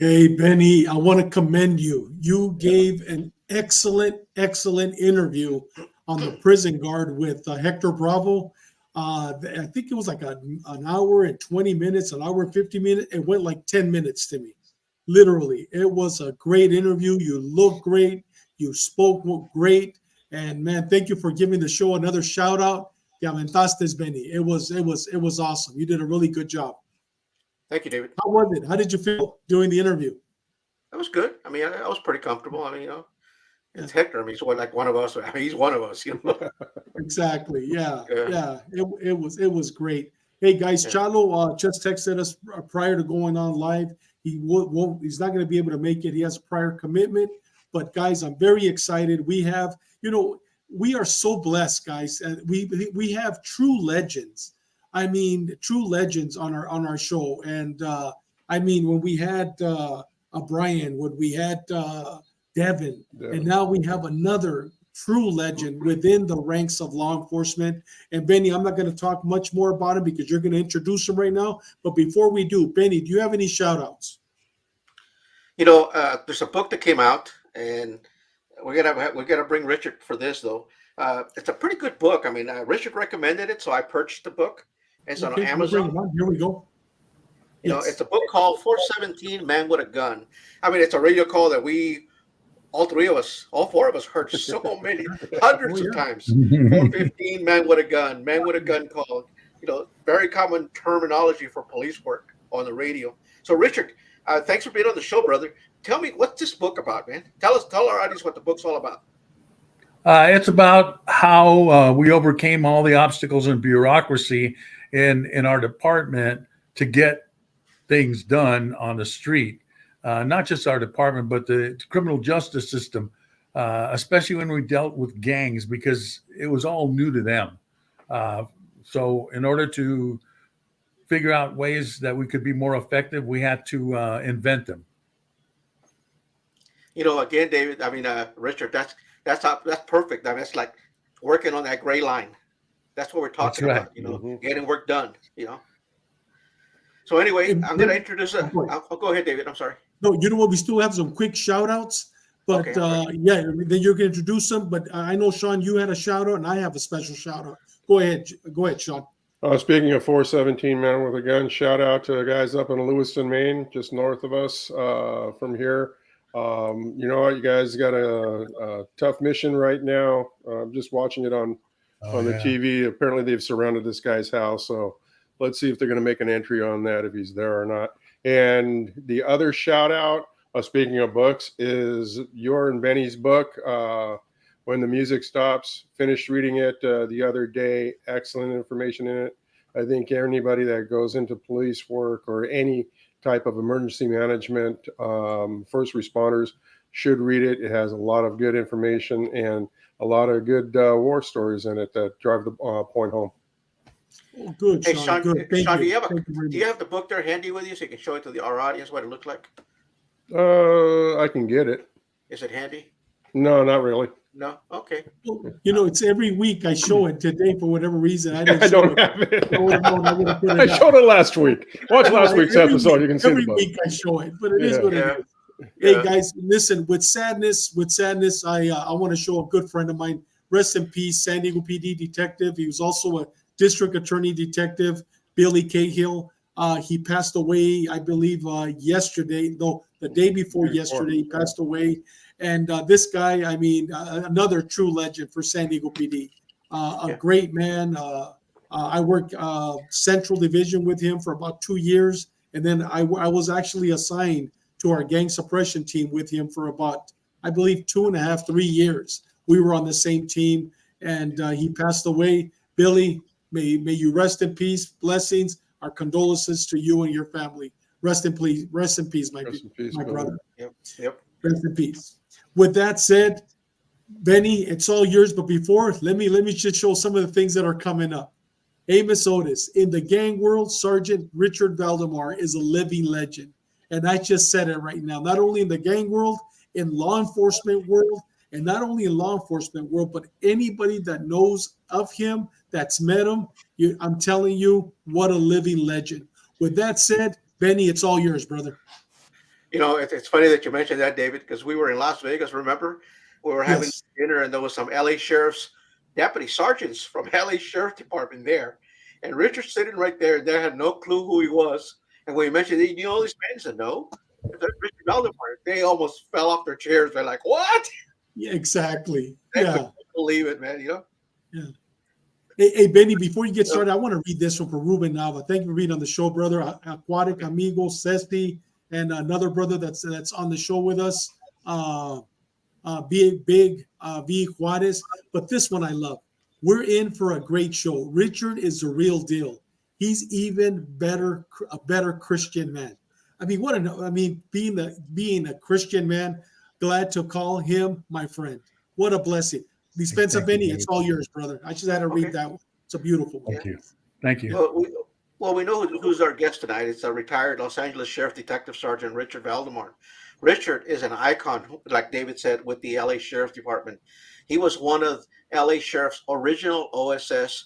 Hey, Benny, I want to commend you. You gave an excellent, excellent interview on the prison guard with Hector Bravo. I think it was like an hour and 20 minutes, an hour and 50 minutes. It went like 10 minutes to me. Literally, it was a great interview. You look great. You spoke great. And man, thank you for giving the show another shout out. Te aventaste, Benny. It was awesome. You did a really good job. Thank you, David. How was it? How did you feel doing the interview? That was good. I mean, I was pretty comfortable. I mean, it's Hector. I mean, he's like one of us. I mean, he's one of us, Exactly. Yeah. It was great. Hey guys, Chalo just texted us prior to going on live. He's not going to be able to make it. He has a prior commitment. But guys, I'm very excited. We have, we are so blessed, guys. We have true legends. I mean, true legends on our show. And I mean, when we had Brian, when we had Devin, and now we have another true legend within the ranks of law enforcement. And Benny, I'm not going to talk much more about him because you're going to introduce him right now. But before we do, Benny, do you have any shout outs? There's a book that came out, and we're gonna bring Richard for this though. It's a pretty good book. I mean, Richard recommended it, so I purchased the book. It's on Amazon. Here we go. It's a book called 417 Man with a Gun. I mean, it's a radio call that all four of us heard so many, hundreds of times. 415 Man with a Gun call. Very common terminology for police work on the radio. So Richard, thanks for being on the show, brother. Tell me, what's this book about, man? Tell our audience what the book's all about. It's about how we overcame all the obstacles and bureaucracy in our department to get things done on the street. Not just our department, but the criminal justice system, especially when we dealt with gangs, because it was all new to them. So in order to figure out ways that we could be more effective, we had to invent them. Again, David, I mean, Richard, that's perfect. I mean, it's like working on that gray line. That's what we're talking about, getting work done, So anyway, I'm going to introduce I'll go ahead, David. I'm sorry. No, you know what? We still have some quick shout outs, but then you're going to introduce them. But I know, Sean, you had a shout out and I have a special shout out. Go ahead, Sean. Speaking of 417 Man with a Gun, shout out to the guys up in Lewiston, Maine, just north of us from here. You know what? You guys got a tough mission right now. I'm just watching it on the TV. Apparently, they've surrounded this guy's house. So let's see if they're going to make an entry on that, if he's there or not. And the other shout out, speaking of books, is your and Benny's book, When the Music Stops. Finished reading it the other day. Excellent information in it. I think anybody that goes into police work or any type of emergency management, first responders should read it. It has a lot of good information and a lot of good war stories in it that drive the point home. Oh, good, Hey, Sean. Sean, Good. do Thank you you. have the book there handy with you so you can show it to our audience what it looks like? I can get it. Is it handy? No, not really. No? Okay. It's every week I show it. Today, for whatever reason, I didn't I show don't have it. I I showed it last week. Watch last week's episode. You can see every the book. week I show it, but it is what it is. Hey guys, listen. With sadness, I want to show a good friend of mine. Rest in peace, San Diego PD detective. He was also a district attorney detective, Billy Cahill. He passed away, I believe, yesterday. No, the day before yesterday, he passed away. And this guy, I mean, another true legend for San Diego PD. A great man. I worked Central Division with him for about 2 years. And then I was actually assigned to our gang suppression team with him for about, I believe, 2.5, 3 years. We were on the same team, and he passed away. Billy, may you rest in peace. Blessings. Our condolences to you and your family. Rest in peace. Rest in peace, my brother. Yep. Rest in peace. With that said, Benny, it's all yours. But before, let me just show some of the things that are coming up. Amos Otis, in the gang world, Sergeant Richard Valdemar is a living legend. And I just said it right now. Not only in the gang world, in law enforcement world, and not only in law enforcement world, but anybody that knows of him, that's met him, I'm telling you, what a living legend. With that said, Benny, it's all yours, brother. It's funny that you mentioned that, David, because we were in Las Vegas. Remember, we were having dinner, and there was some LA sheriff's deputy sergeants from LA Sheriff Department there, and Richard sitting right there. They had no clue who he was, and when he mentioned, you know, these men, he said, "No, it's Richard Valdemar." They almost fell off their chairs. They're like, "What?" Yeah, exactly. They couldn't believe it, man. Yeah. Hey, Benny, before you get started, I want to read this one for Ruben Nava. Thank you for being on the show, brother. Aquatic Amigo, Cesti, and another brother that's on the show with us, Big V. Juarez. But this one I love. We're in for a great show. Richard is the real deal. He's even better, a better Christian man. I mean, being a Christian man, glad to call him my friend. What a blessing. Dispensa Benny, it's all yours, brother. I just had to read that one. It's a beautiful one. Thank you. Well, we know who's our guest tonight. It's a retired Los Angeles Sheriff Detective Sergeant Richard Valdemar. Richard is an icon, like David said, with the LA Sheriff's Department. He was one of LA Sheriff's original OSS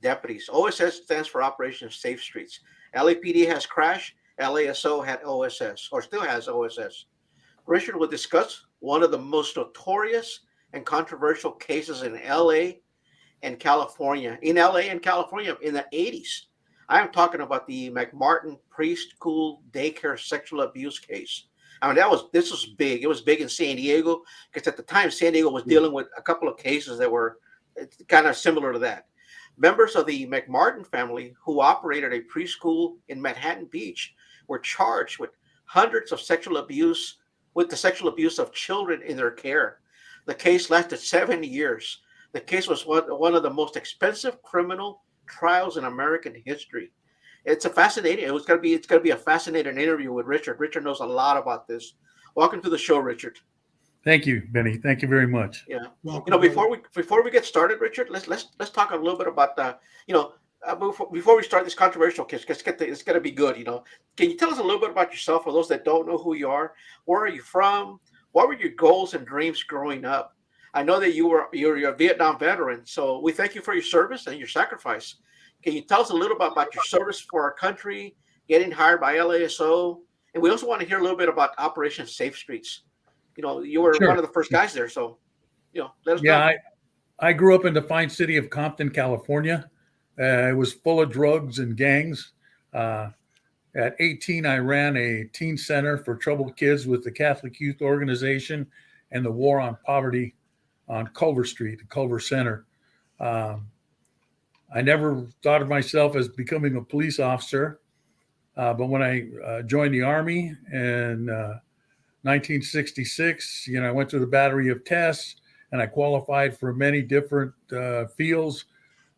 deputies. OSS stands for Operation Safe Streets. LAPD has Crash. LASO had OSS, or still has OSS. Richard will discuss one of the most notorious and controversial cases in LA and California. In LA and California in the 80s. I am talking about the McMartin Preschool daycare sexual abuse case. I mean, this was big. It was big in San Diego because at the time San Diego was dealing with a couple of cases that were kind of similar to that. Members of the McMartin family who operated a preschool in Manhattan Beach were charged with hundreds of sexual abuse of children in their care. The case lasted 7 years. The case was one of the most expensive criminal trials in American history. It's fascinating. It's gonna be a fascinating interview with Richard. Richard knows a lot about this. Welcome to the show, Richard. Thank you, Benny. Thank you very much. Yeah. Welcome, before we get started, Richard, let's talk a little bit about before we start this controversial case. It's gonna be good. Can you tell us a little bit about yourself for those that don't know who you are? Where are you from? What were your goals and dreams growing up? I know that you're a Vietnam veteran, so we thank you for your service and your sacrifice. Can you tell us a little bit about your service for our country, getting hired by LASO, and we also want to hear a little bit about Operation Safe Streets. You were one of the first guys there, so let us know. I grew up in the fine city of Compton, California. It was full of drugs and gangs. At 18, I ran a teen center for troubled kids with the Catholic Youth Organization and the War on Poverty on Culver Street, the Culver Center. I never thought of myself as becoming a police officer, but when I joined the Army in 1966, I went through the battery of tests and I qualified for many different fields,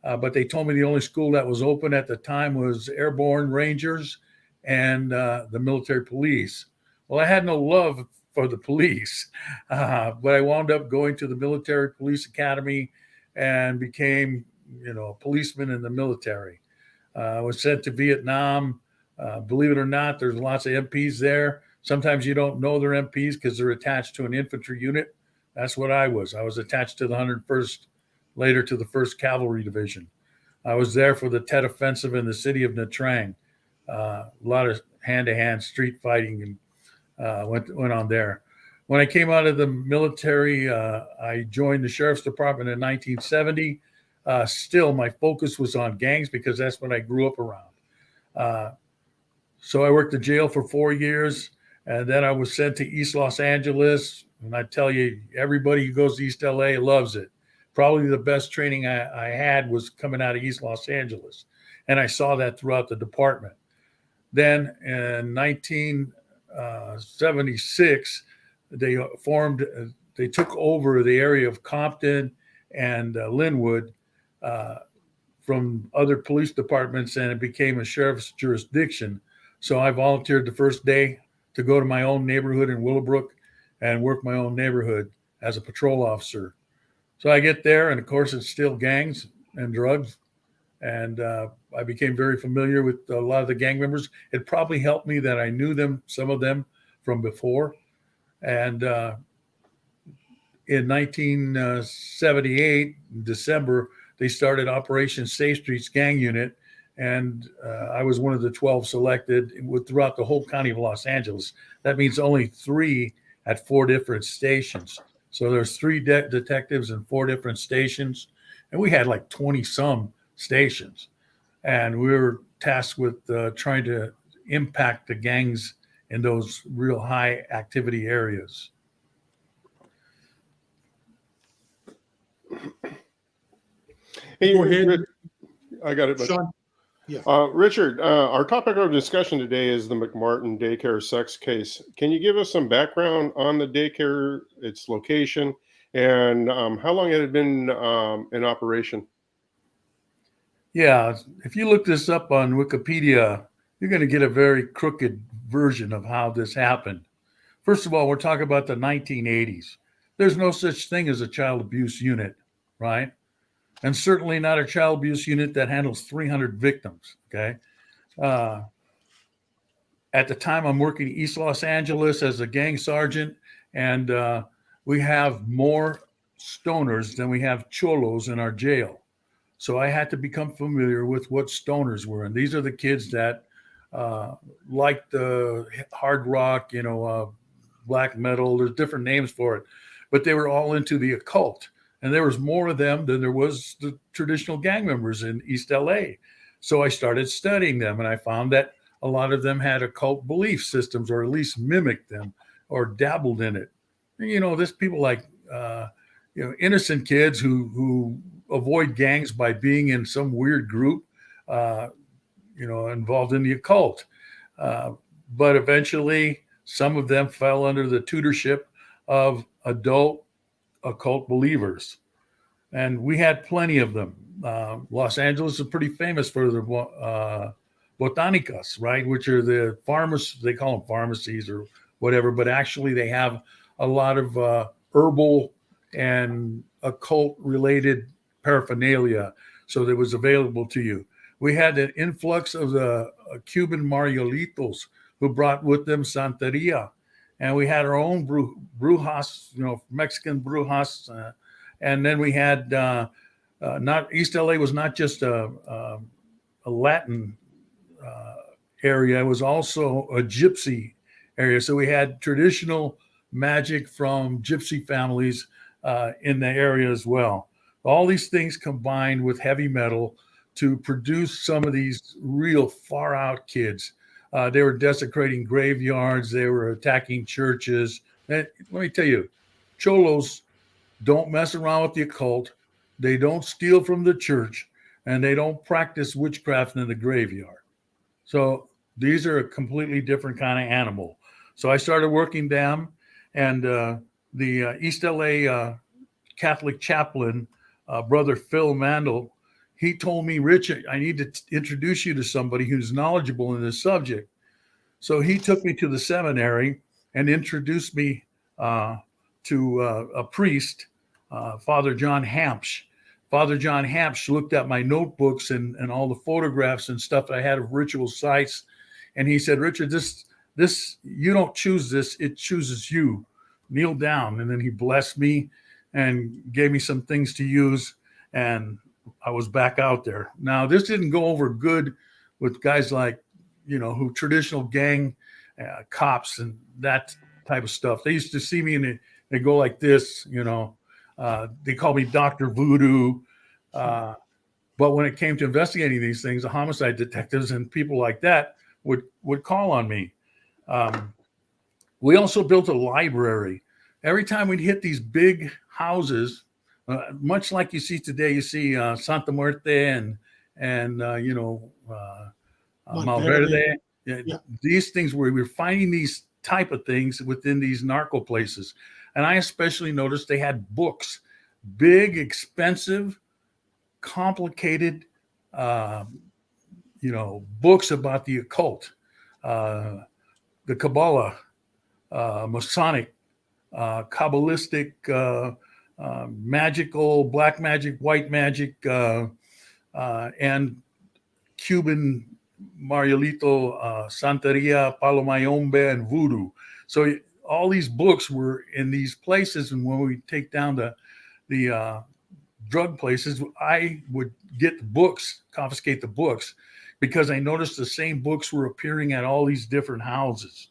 but they told me the only school that was open at the time was Airborne Rangers and the military police. Well, I had no love for the police, but I wound up going to the Military Police Academy and became, a policeman in the military. I was sent to Vietnam. Believe it or not, there's lots of MPs there. Sometimes you don't know they're MPs because they're attached to an infantry unit. That's what I was. I was attached to the 101st, later to the 1st Cavalry Division. I was there for the Tet Offensive in the city of Nha Trang. A lot of hand-to-hand street fighting and went on there. When I came out of the military, I joined the Sheriff's Department in 1970. Still, my focus was on gangs because that's what I grew up around. So I worked the jail for 4 years, and then I was sent to East Los Angeles. And I tell you, everybody who goes to East LA loves it. Probably the best training I had was coming out of East Los Angeles. And I saw that throughout the department. Then in 1976, they took over the area of Compton and Linwood from other police departments, and it became a sheriff's jurisdiction. So I volunteered the first day to go to my own neighborhood in Willowbrook and work my own neighborhood as a patrol officer. So I get there, and of course, it's still gangs and drugs. And I became very familiar with a lot of the gang members. It probably helped me that I knew them, some of them from before. And in 1978, in December, they started Operation Safe Streets Gang Unit. and I was one of the 12 selected throughout the whole county of Los Angeles. That means only 3 at 4 different stations. So there's 3 detectives in 4 different stations, and we had like 20 some stations, and we were tasked with trying to impact the gangs in those real high activity areas. Hey, Go ahead, I got it. Sean. Richard, our topic of discussion today is the McMartin daycare sex case. Can you give us some background on the daycare, its location, and how long it had been in operation? Yeah, if you look this up on Wikipedia, you're going to get a very crooked version of how this happened. First of all, we're talking about the 1980s. There's no such thing as a child abuse unit, right? And certainly not a child abuse unit that handles 300 victims, okay? At the time, I'm working in East Los Angeles as a gang sergeant, and we have more stoners than we have cholos in our jail. So I had to become familiar with what stoners were. And these are the kids that liked the hard rock, black metal. There's different names for it. But they were all into the occult. And there was more of them than there was the traditional gang members in East LA. So I started studying them, and I found that a lot of them had occult belief systems, or at least mimicked them or dabbled in it. There's people like, innocent kids who avoid gangs by being in some weird group, involved in the occult. But eventually, some of them fell under the tutorship of adult occult believers. And we had plenty of them. Los Angeles is pretty famous for the botanicas, right? Which are the they call them pharmacies or whatever, but actually they have a lot of herbal and occult related paraphernalia. So that was available to you. We had an influx of the Cuban Marielitos who brought with them Santeria. And we had our own brujas, Mexican brujas. And then we had not East LA was not just a Latin area; it was also a gypsy area. So we had traditional magic from gypsy families in the area as well. All these things combined with heavy metal to produce some of these real far out kids. They were desecrating graveyards. They were attacking churches. And let me tell you, cholos don't mess around with the occult. They don't steal from the church, and they don't practice witchcraft in the graveyard. So these are a completely different kind of animal. So I started working them, and the East LA Catholic chaplain, Brother Phil Mandel, he told me, Richard, I need to introduce you to somebody who's knowledgeable in this subject. So he took me to the seminary and introduced me to a priest, Father John Hampsh. Father John Hampsh looked at my notebooks and all the photographs and stuff that I had of ritual sites. And he said, Richard, this you don't choose this, it chooses you. Kneel down. And then he blessed me and gave me some things to use. And I was back out there. Now, this didn't go over good with guys like, who traditional gang cops and that type of stuff. They used to see me and they go like this, they call me Dr. Voodoo. But when it came to investigating these things, the homicide detectives and people like that would call on me. We also built a library. Every time we'd hit these big houses, much like you see today, you see Santa Muerte and Malverde. Yeah. These things where we're finding these type of things within these narco places. And I especially noticed they had books, big, expensive, complicated, books about the occult, the Kabbalah, Masonic, Kabbalistic, magical, black magic, white magic, and Cuban Marielito, Santeria, Palo Mayombe, and Voodoo. So all these books were in these places, and when we take down the drug places, I would get the books, confiscate the books, because I noticed the same books were appearing at all these different houses.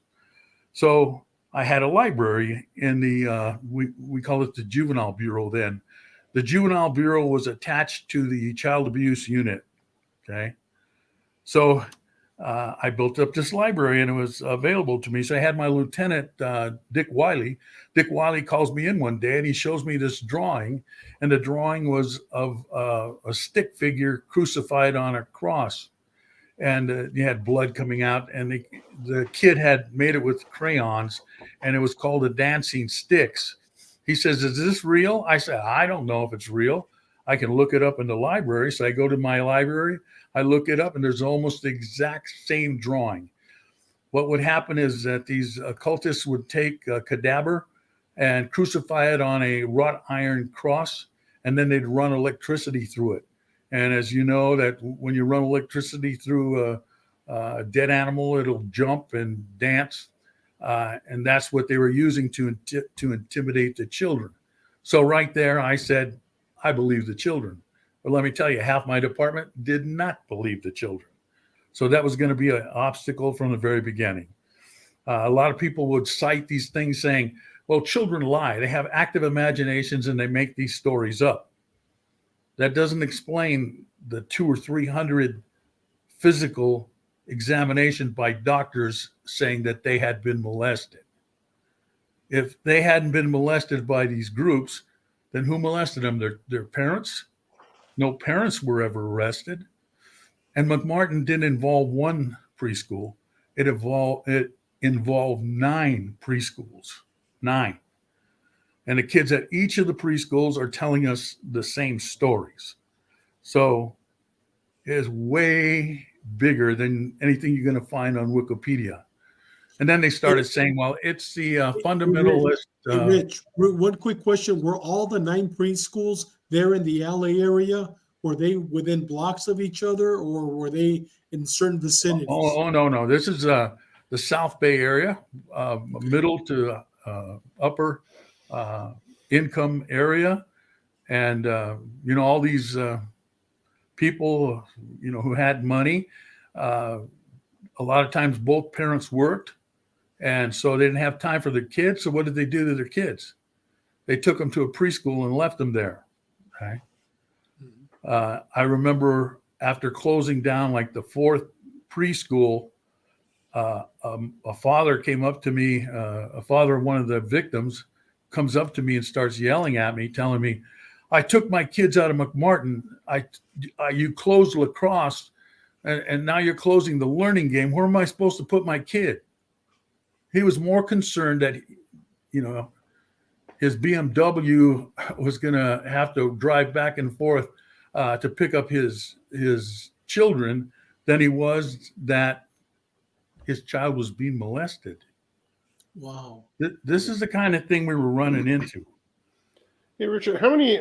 So I had a library in the, we call it the Juvenile Bureau then. The Juvenile Bureau was attached to the Child Abuse Unit, okay? So I built up this library and it was available to me. So I had my lieutenant, Dick Wiley. Dick Wiley calls me in one day and he shows me this drawing. And the drawing was of a stick figure crucified on a cross. And you had blood coming out. And the kid had made it with crayons. And it was called the Dancing Sticks. He says, "Is this real?" I said, "I don't know if it's real. I can look it up in the library." So I go to my library. I look it up and there's almost the exact same drawing. What would happen is that these occultists would take a cadaver and crucify it on a wrought iron cross, and then they'd run electricity through it. And as you know, that when you run electricity through a dead animal, it'll jump and dance. And that's what they were using to intimidate the children. So right there, I said, I believe the children. But let me tell you, half my department did not believe the children. So that was going to be an obstacle from the very beginning. A lot of people would cite these things saying, well, children lie. They have active imaginations and they make these stories up. That doesn't explain the 200 or 300 physical examinations by doctors saying that they had been molested. If they hadn't been molested by these groups, then who molested them? Their parents? No parents were ever arrested. And McMartin didn't involve one preschool. It involved 9 preschools. 9. And the kids at each of the preschools are telling us the same stories. So it is way bigger than anything you're going to find on Wikipedia. And then they started saying, well, it's the fundamentalist. Rich, one quick question. Were all the 9 preschools there in the LA area? Were they within blocks of each other or were they in certain vicinities? Oh no. This is the South Bay area, middle to upper income area. And, all these people, who had money, a lot of times both parents worked. And so they didn't have time for their kids. So what did they do to their kids? They took them to a preschool and left them there. Okay. I remember after closing down like the 4th preschool, a father came up to me, a father of one of the victims comes up to me and starts yelling at me, telling me, I took my kids out of McMartin. You closed lacrosse and now you're closing the learning game. Where am I supposed to put my kid? He was more concerned that, his BMW was going to have to drive back and forth to pick up his children than he was that his child was being molested. Wow. This is the kind of thing we were running into. Hey, Richard, how many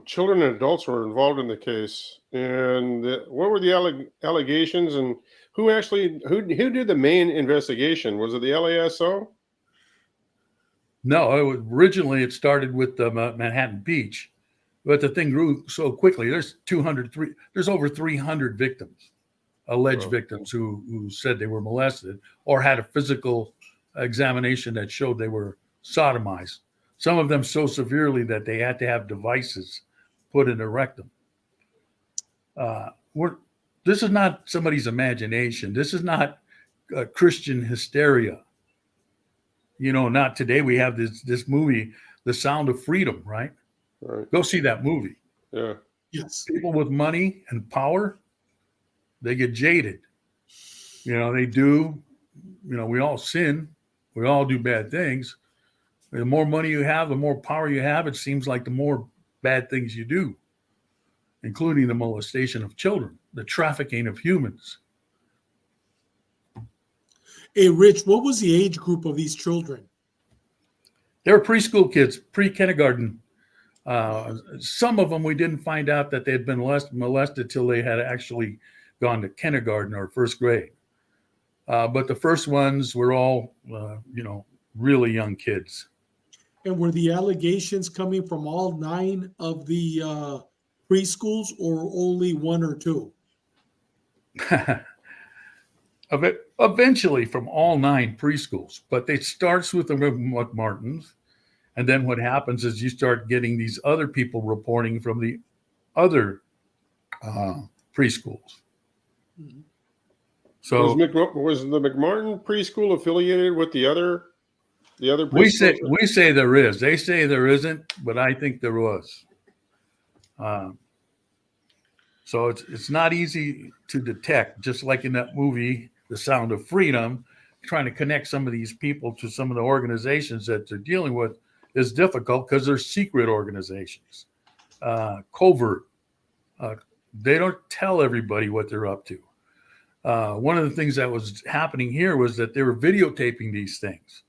children and adults were involved in the case? And what were the allegations? And who did the main investigation? Was it the LASO? No, originally it started with the Manhattan Beach, but the thing grew so quickly. There's over 300 victims, alleged victims who said they were molested or had a physical examination that showed they were sodomized. Some of them so severely that they had to have devices put in their rectum. This is not somebody's imagination. This is not Christian hysteria. Not today. We have this movie, The Sound of Freedom, right? Go see that movie. Yeah. Yes. People with money and power, they get jaded. They do. We all sin. We all do bad things. The more money you have, the more power you have, it seems like the more bad things you do, including the molestation of children, the trafficking of humans. Hey, Rich, what was the age group of these children? They were preschool kids, pre-kindergarten. Some of them, we didn't find out that they had been molested till they had actually gone to kindergarten or first grade. But the first ones were all, really young kids. And were the allegations coming from all 9 of the preschools or only 1 or 2? eventually from all 9 preschools, but it starts with the McMartins. And then what happens is you start getting these other people reporting from the other preschools. Mhm. So was the McMartin Preschool affiliated with the other we preschools? say there is. They say there isn't, but I think there was. So it's not easy to detect, just like in that movie, The Sound of Freedom. Trying to connect some of these people to some of the organizations that they're dealing with is difficult because they're secret organizations, covert. They don't tell everybody what they're up to. One of the things that was happening here was that they were videotaping these things.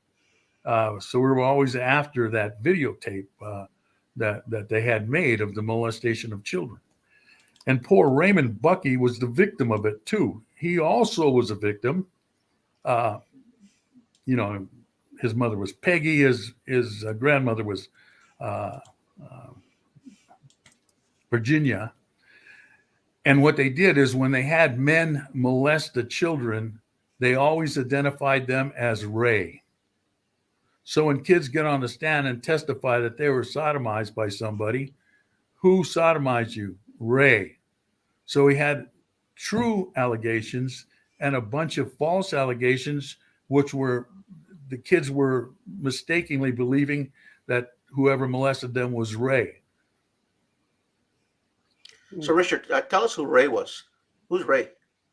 So we were always after that videotape that they had made of the molestation of children. And poor Raymond Bucky was the victim of it too. He also was a victim. His mother was Peggy. His grandmother was Virginia. And what they did is when they had men molest the children, they always identified them as Ray. So when kids get on the stand and testify that they were sodomized by somebody, who sodomized you? Ray. So we had true allegations and a bunch of false allegations, which were the kids were mistakenly believing that whoever molested them was Ray. So, Richard, tell us who Ray was. Who's Ray?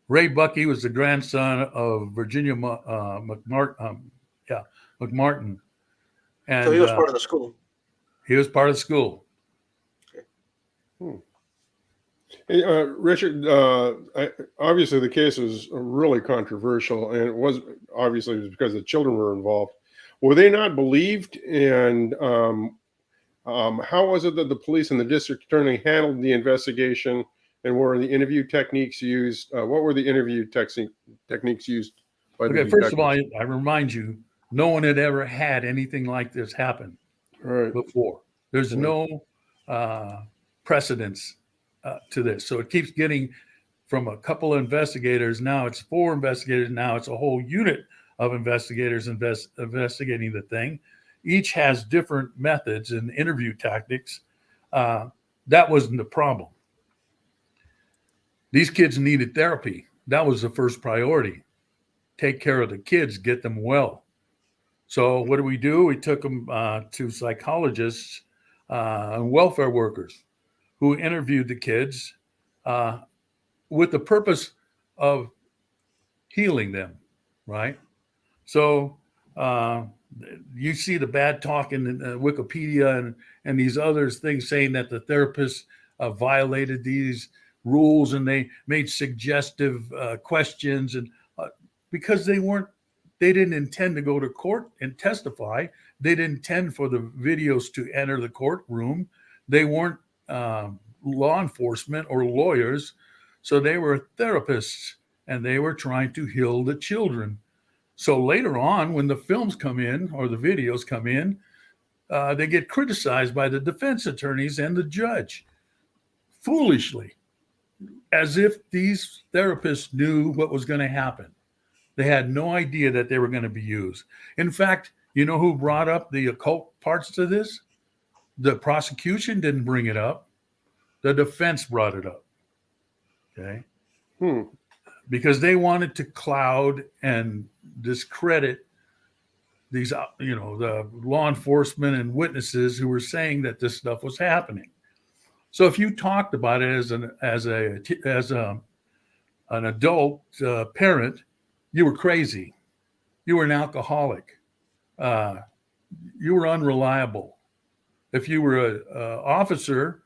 Ray Bucky was the grandson of Virginia McMartin. And so he was part of the school. He was part of the school. Okay. Hey, Richard, obviously the case was really controversial, and it was because the children were involved. Were they not believed? And how was it that the police and the district attorney handled the investigation? And what were the interview techniques used? What were the interview techniques used by the detectives? First of all, I remind you, no one had ever had anything like this happen before. There's no precedence to this. So it keeps getting from a couple of investigators. Now it's 4 investigators. Now it's a whole unit of investigators investigating the thing. Each has different methods and interview tactics. That wasn't the problem. These kids needed therapy. That was the first priority. Take care of the kids, get them well. So what do? We took them to psychologists and welfare workers who interviewed the kids with the purpose of healing them, right? So you see the bad talk in Wikipedia and these other things saying that the therapists violated these rules and they made suggestive questions, and because they didn't intend to go to court and testify. They didn't intend for the videos to enter the courtroom. They weren't law enforcement or lawyers. So they were therapists and they were trying to heal the children. So later on, when the films come in or the videos come in, they get criticized by the defense attorneys and the judge foolishly, as if these therapists knew what was going to happen. They had no idea that they were going to be used. In fact, you know who brought up the occult parts to this? The prosecution didn't bring it up. The defense brought it up. Okay. Because they wanted to cloud and discredit these, the law enforcement and witnesses who were saying that this stuff was happening. So if you talked about it as an adult parent, you were crazy. You were an alcoholic. You were unreliable. If you were an officer,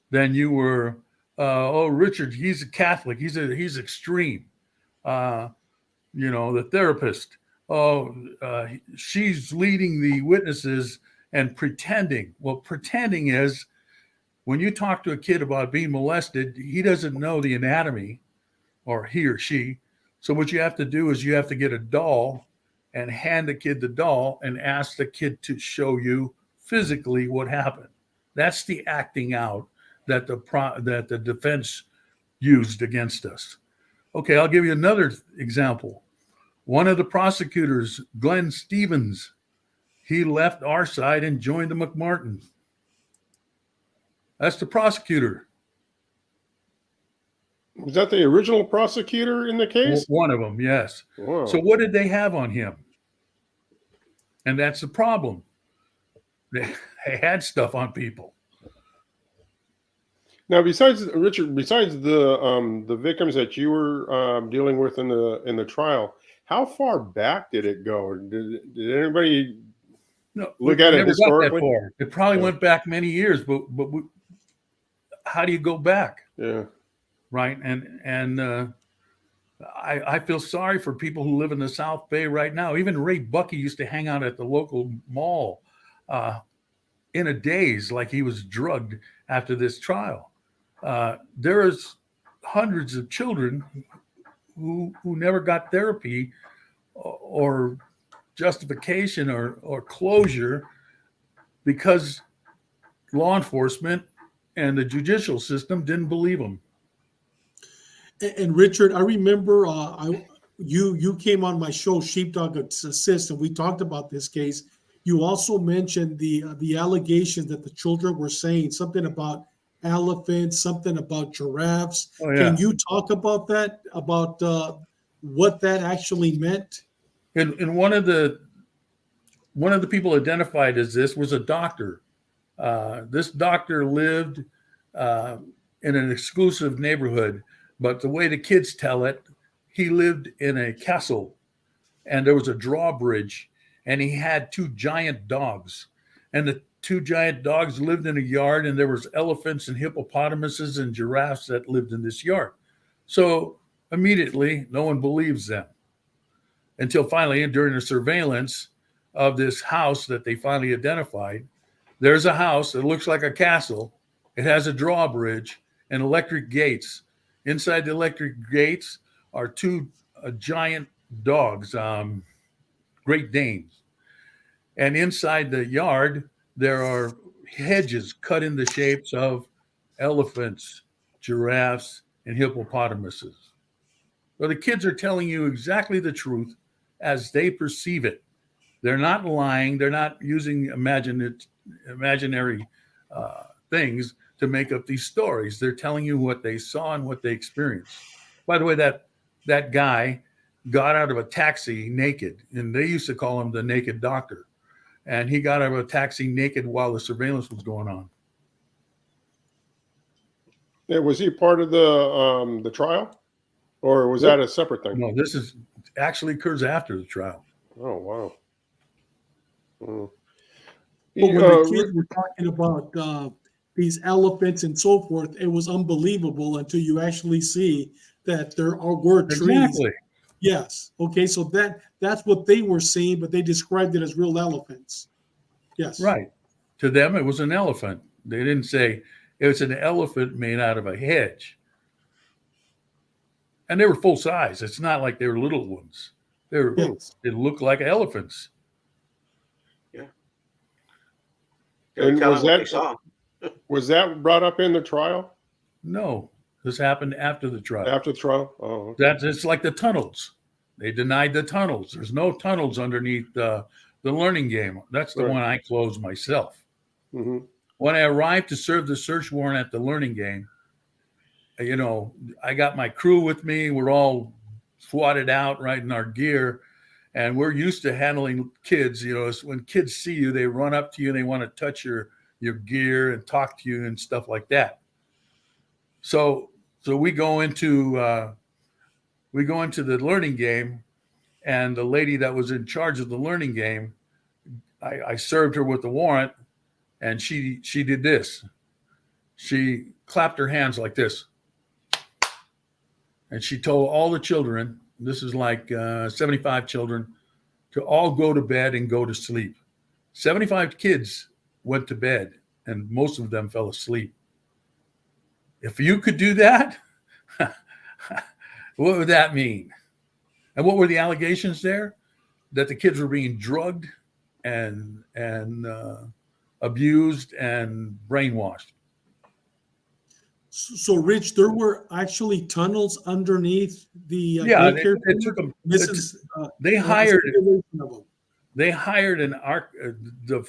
then you were, Richard, he's a Catholic. He's extreme. The therapist. She's leading the witnesses and pretending. Well, pretending is when you talk to a kid about being molested, he doesn't know the anatomy, or he or she. So what you have to do is you have to get a doll and hand the kid the doll and ask the kid to show you physically what happened. That's the acting out that the defense used against us. Okay, I'll give you another example. One of the prosecutors, Glenn Stevens, he left our side and joined the McMartin. That's the prosecutor. Was that the original prosecutor in the case? One of them, yes. Wow. So what did they have on him? And that's the problem. They had stuff on people. Now, besides Richard, besides the victims that you were dealing with in the trial, how far back did it go? Did anybody look at it historically? It probably went back many years, but how do you go back? Yeah. Right. And I feel sorry for people who live in the South Bay right now. Even Ray Bucky used to hang out at the local mall in a daze, like he was drugged after this trial. There's hundreds of children who never got therapy or justification or closure because law enforcement and the judicial system didn't believe them. And Richard, I remember you came on my show, Sheepdog Assist, and we talked about this case. You also mentioned the allegations that the children were saying something about elephants, something about giraffes. Oh, yeah. Can you talk about that? About what that actually meant? And one of the people identified as this was a doctor. This doctor lived in an exclusive neighborhood, but the way the kids tell it, he lived in a castle, and there was a drawbridge, and he had two giant dogs, and the two giant dogs lived in a yard, and there was elephants and hippopotamuses and giraffes that lived in this yard. So immediately, no one believes them until finally, during the surveillance of this house that they finally identified, there's a house that looks like a castle. It has a drawbridge and electric gates. Inside the electric gates are two giant dogs, Great Danes. And inside the yard, there are hedges cut in the shapes of elephants, giraffes, and hippopotamuses. So the kids are telling you exactly the truth as they perceive it. They're not lying. They're not using imaginary things to make up these stories. They're telling you what they saw and what they experienced. By the way, that guy got out of a taxi naked, and they used to call him the naked doctor. And he got out of a taxi naked while the surveillance was going on. Yeah, was he part of the trial, or was that a separate thing? No, this is actually occurs after the trial. Oh, wow. But when the kids were talking about these elephants and so forth, it was unbelievable until you actually see that there were trees. Exactly. Yes. Okay. So that's what they were seeing, but they described it as real elephants. Yes. Right. To them, it was an elephant. They didn't say it was an elephant made out of a hedge. And they were full size. It's not like they were little ones. They looked like elephants. Yeah. And was that brought up in the trial? No, this happened after the trial. After the trial? Oh, okay. It's like the tunnels. They denied the tunnels. There's no tunnels underneath the learning game. That's the one I closed myself. Mm-hmm. When I arrived to serve the search warrant at the learning game, I got my crew with me. We're all swatted out, right, in our gear. And we're used to handling kids. When kids see you, they run up to you and they want to touch your gear and talk to you and stuff like that. So we go into the learning game, and the lady that was in charge of the learning game, I served her with the warrant, and she did this. She clapped her hands like this, and she told all the children, this is like 75 children, to all go to bed and go to sleep. 75 kids went to bed, and most of them fell asleep. If you could do that, what would that mean? And what were the allegations there? That the kids were being drugged and abused and brainwashed. So, Rich, there were actually tunnels underneath the Yeah, daycare. they took them. They a hired. simulation of them. They hired the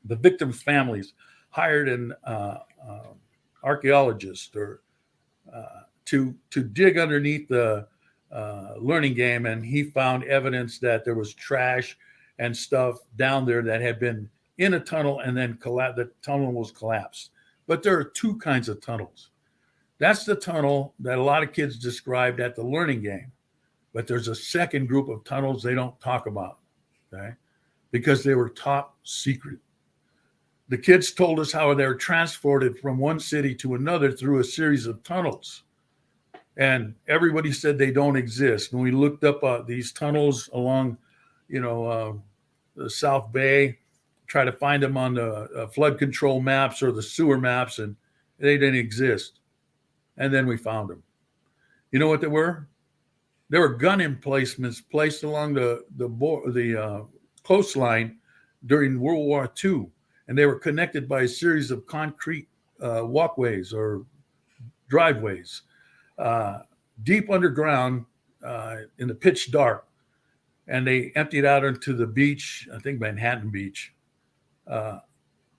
victims' families hired an archaeologist or to dig underneath the learning game, and he found evidence that there was trash and stuff down there that had been in a tunnel, and then the tunnel was collapsed. But there are two kinds of tunnels. That's the tunnel that a lot of kids described at the learning game. But there's a second group of tunnels they don't talk about, okay? Because they were top secret. The kids told us how they were transported from one city to another through a series of tunnels. And everybody said they don't exist. When we looked up these tunnels along, the South Bay, try to find them on the flood control maps or the sewer maps, and they didn't exist. And then we found them. You know what they were? There were gun emplacements placed along the coastline during World War II, and they were connected by a series of concrete walkways or driveways deep underground in the pitch dark. And they emptied out into the beach, I think Manhattan Beach,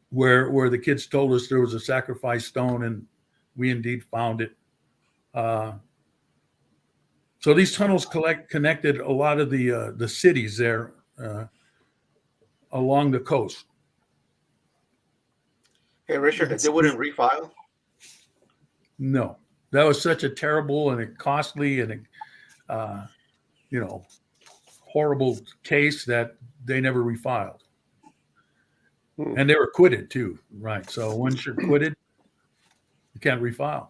where the kids told us there was a sacrifice stone, and we indeed found it. So these tunnels connected a lot of the cities there along the coast. Hey, Richard, they wouldn't refile? No, that was such a terrible and a costly and horrible case that they never refiled. And they were acquitted too, right? So once you're acquitted, you can't refile.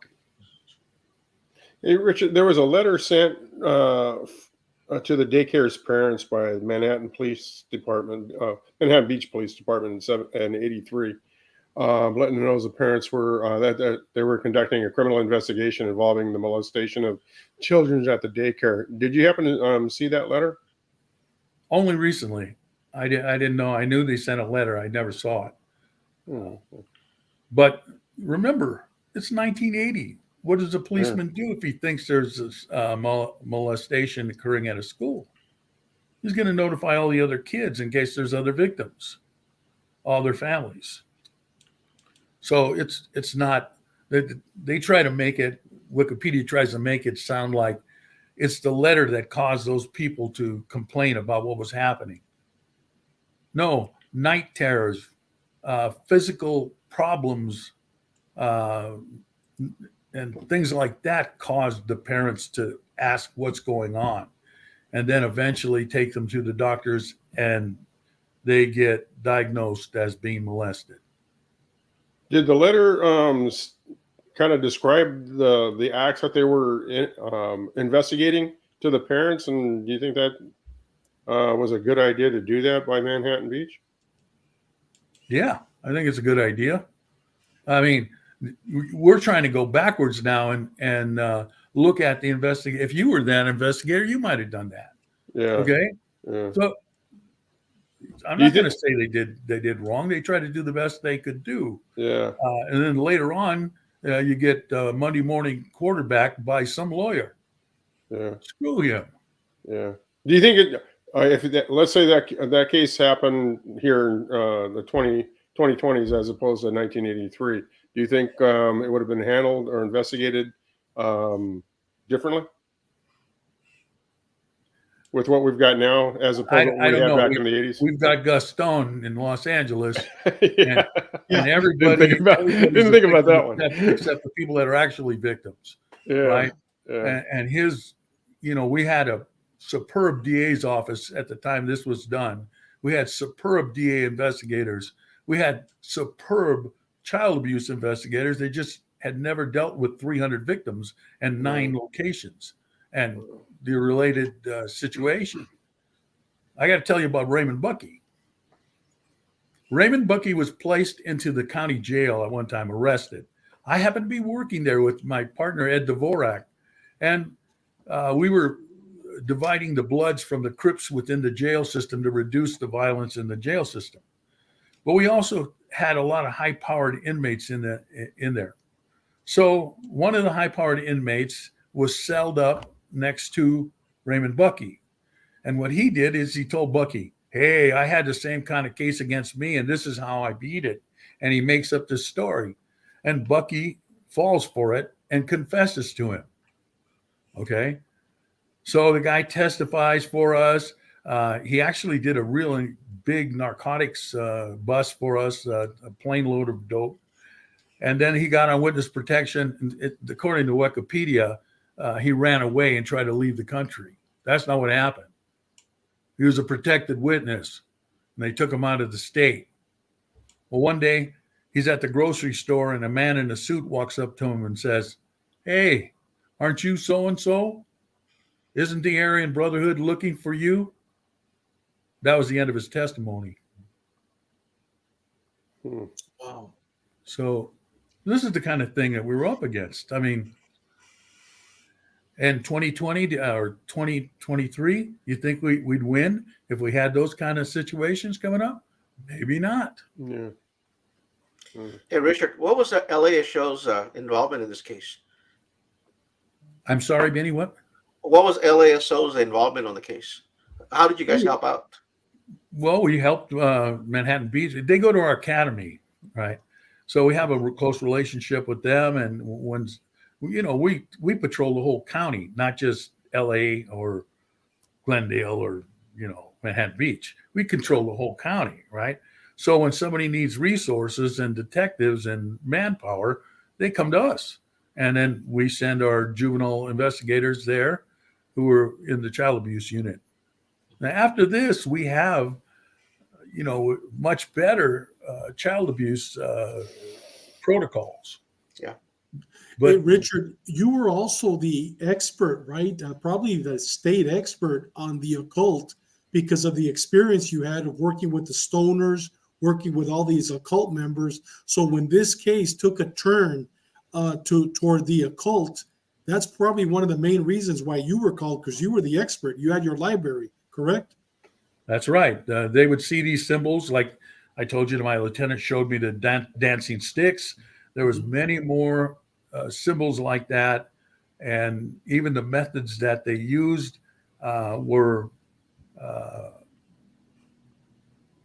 Hey, Richard, there was a letter sent to the daycare's parents by the Manhattan Police Department, Manhattan Beach Police Department in '83, letting them know the parents were that they were conducting a criminal investigation involving the molestation of children at the daycare. Did you happen to see that letter? Only recently. I didn't know. I knew they sent a letter. I never saw it. Oh. But remember, it's 1980. What does a policeman do if he thinks there's molestation occurring at a school? He's going to notify all the other kids in case there's other victims, all their families. So it's not. They try to make it. Wikipedia tries to make it sound like it's the letter that caused those people to complain about what was happening. No, night terrors, physical problems, and things like that caused the parents to ask what's going on, and then eventually take them to the doctors, and they get diagnosed as being molested. Did the letter kind of describe the acts that they were investigating to the parents? And do you think that was a good idea to do that by Manhattan Beach? Yeah, I think it's a good idea. I mean, we're trying to go backwards now and look at the investigation. If you were that investigator, you might have done that. Yeah. Okay. Yeah. So I'm not going to say they did wrong. They tried to do the best they could do. Yeah. And then later on, you get Monday morning quarterback by some lawyer. Yeah. Screw him. Yeah. Do you think let's say that case happened here in the 2020s as opposed to 1983? Do you think it would have been handled or investigated differently with what we've got now as opposed to what we had back in the 80s? We've got Gus Stone in Los Angeles, yeah. and everybody didn't think about that one, except the people that are actually victims. Yeah. Right. Yeah. And his, we had a superb DA's office at the time this was done. We had superb DA investigators. We had superb child abuse investigators. They just had never dealt with 300 victims and 9 locations and the related situation. I got to tell you about Raymond Buckey. Raymond Buckey was placed into the county jail at one time, arrested. I happened to be working there with my partner, Ed Dvorak, and we were dividing the bloods from the Crips within the jail system to reduce the violence in the jail system. But we also had a lot of high-powered inmates in there. So one of the high-powered inmates was celled up next to Raymond Bucky. And what he did is he told Bucky, hey, I had the same kind of case against me, and this is how I beat it. And he makes up this story. And Bucky falls for it and confesses to him. Okay? So the guy testifies for us. He actually did a really big narcotics bust for us, a plane load of dope. And then he got on witness protection. According to Wikipedia, he ran away and tried to leave the country. That's not what happened. He was a protected witness, and they took him out of the state. Well, one day, he's at the grocery store, and a man in a suit walks up to him and says, hey, aren't you so-and-so? Isn't the Aryan Brotherhood looking for you? That was the end of his testimony. Wow. So this is the kind of thing that we were up against. I mean, in 2020 or 2023, you think we'd win if we had those kind of situations coming up? Maybe not. Yeah. Hey, Richard, what was the LASO's involvement in this case? I'm sorry, Benny, what? What was LASO's involvement on the case? How did you guys help out? Well, we helped Manhattan Beach. They go to our academy, right? So we have a close relationship with them. And when, we patrol the whole county, not just LA or Glendale or, Manhattan Beach. We control the whole county, right? So when somebody needs resources and detectives and manpower, they come to us. And then we send our juvenile investigators there who are in the child abuse unit. Now, after this, we have, much better child abuse protocols. Yeah. But hey, Richard, you were also the expert, right? Probably the state expert on the occult because of the experience you had of working with the stoners, working with all these occult members. So when this case took a turn toward the occult, that's probably one of the main reasons why you were called, because you were the expert. You had your library, correct? That's right. They would see these symbols, like I told you, my lieutenant showed me the dancing sticks. There was many more symbols like that, and even the methods that they used were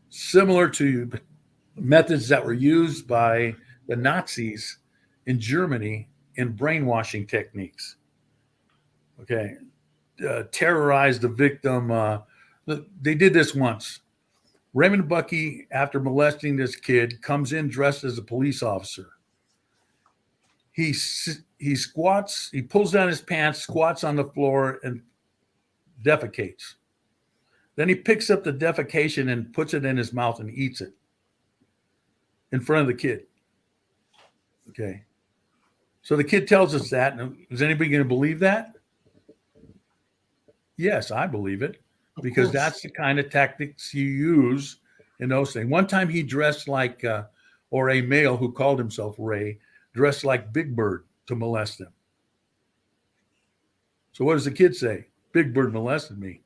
similar to methods that were used by the Nazis in Germany in brainwashing techniques. Okay, terrorize the victim. They did this once. Raymond Bucky, after molesting this kid, comes in dressed as a police officer. He squats, he pulls down his pants, squats on the floor, and defecates. Then he picks up the defecation and puts it in his mouth and eats it in front of the kid. Okay. So the kid tells us that. Is anybody going to believe that? Yes, I believe it. Because that's the kind of tactics you use in those things. One time he dressed like, or a male who called himself Ray, dressed like Big Bird to molest them. So what does the kid say? Big Bird molested me.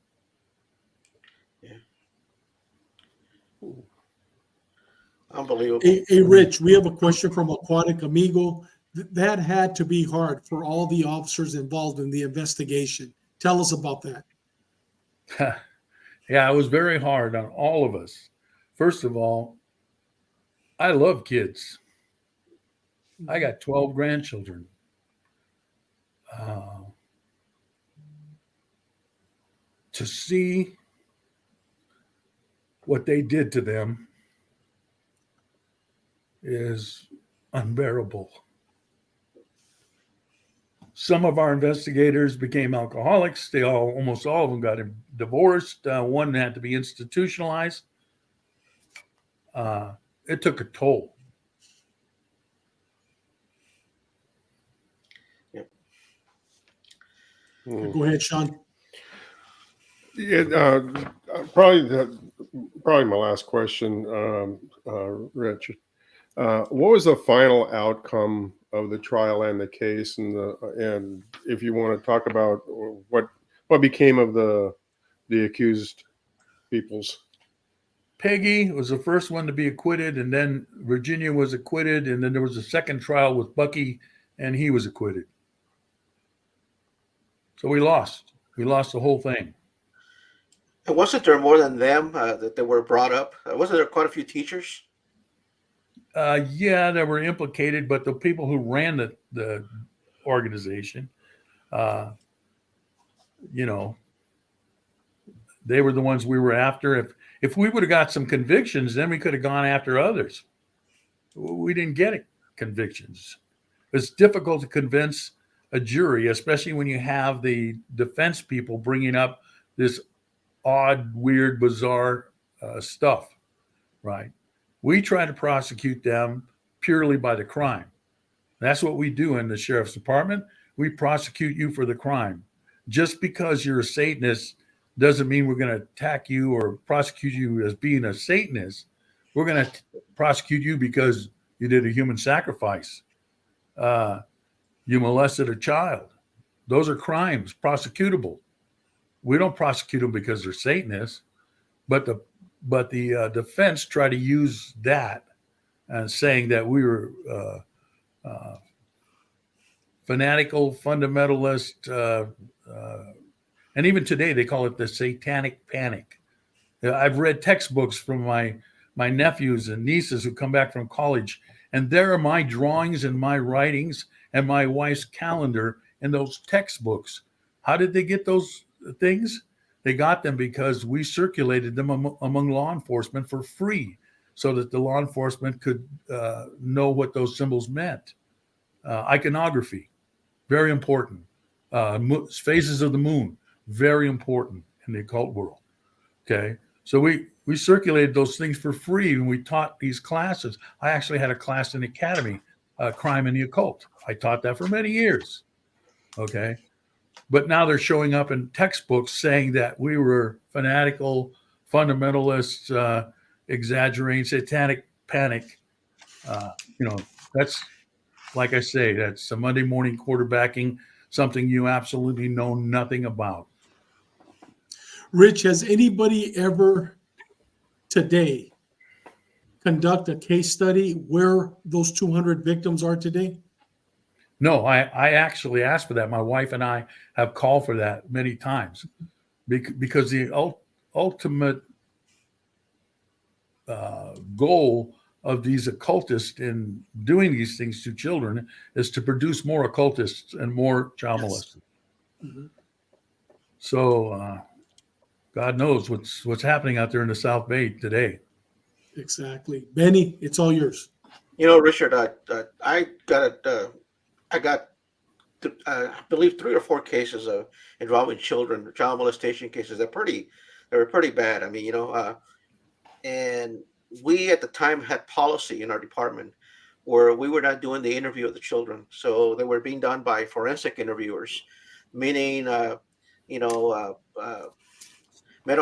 Yeah. Unbelievable. Hey, Rich, we have a question from Aquatic Amigo. That had to be hard for all the officers involved in the investigation. Tell us about that. Yeah, it was very hard on all of us. First of all, I love kids. I got 12 grandchildren. To see what they did to them is unbearable. Some of our investigators became alcoholics. Almost all of them got divorced. One had to be institutionalized. It took a toll. Yep. Go ahead, Sean. Yeah, probably my last question, Richard. What was the final outcome of the trial and the case, and if you want to talk about what became of the accused peoples? Peggy was the first one to be acquitted, and then Virginia was acquitted, and then there was a second trial with Bucky and he was acquitted. So we lost. We lost the whole thing. And wasn't there more than them that were brought up? Wasn't there quite a few teachers? Yeah, that were implicated, but the people who ran the organization, you know, they were the ones we were after. If we would have got some convictions, then we could have gone after others. We didn't get convictions. It's difficult to convince a jury, especially when you have the defense people bringing up this odd, weird, bizarre stuff, right? We try to prosecute them purely by the crime. That's what we do in the sheriff's department. We prosecute you for the crime. Just because you're a Satanist doesn't mean we're going to attack you or prosecute you as being a Satanist. We're going to prosecute you because you did a human sacrifice. You molested a child. Those are crimes, prosecutable. We don't prosecute them because they're Satanists, but the defense try to use that and saying that we were fanatical, fundamentalist, and even today they call it the satanic panic. I've read textbooks from my nephews and nieces who come back from college, and there are my drawings and my writings and my wife's calendar in those textbooks. How did they get those things? They got them because we circulated them among law enforcement for free so that the law enforcement could know what those symbols meant. Iconography, very important. Phases of the moon, very important in the occult world. Okay, so we circulated those things for free and we taught these classes. I actually had a class in the academy, crime in the occult. I taught that for many years. Okay, but now they're showing up in textbooks saying that we were fanatical, fundamentalists, exaggerating, satanic panic. That's, like I say, that's a Monday morning quarterbacking, something you absolutely know nothing about. Rich, has anybody ever today conduct a case study where those 200 victims are today? No, I actually asked for that. My wife and I have called for that many times because the ultimate goal of these occultists in doing these things to children is to produce more occultists and more child molesters. Mm-hmm. So God knows what's happening out there in the South Bay today. Exactly. Benny, it's all yours. Richard, I got I believe 3 or 4 cases of involving children, child molestation cases. They were pretty bad. I mean, and we at the time had policy in our department where we were not doing the interview of the children, so they were being done by forensic interviewers, meaning mental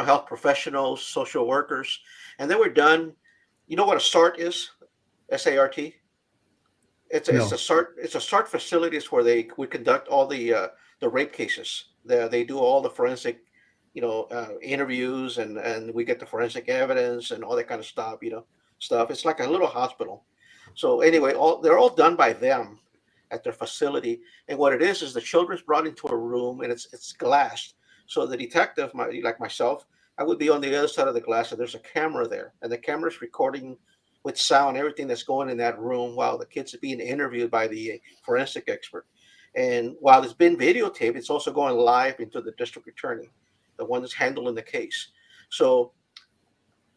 health professionals, social workers, and they were done. You know what a SART is? SART. It's a SART facilities where they would conduct all the rape cases. They do all the forensic, interviews, and we get the forensic evidence and all that kind of stuff. It's like a little hospital. So anyway, they're all done by them at their facility. And what it is the children's brought into a room and it's glassed. So the detective, like myself, I would be on the other side of the glass, and there's a camera there, and the camera's recording with sound everything that's going in that room while the kids are being interviewed by the forensic expert. And while it's been videotaped, it's also going live into the district attorney, the one that's handling the case. So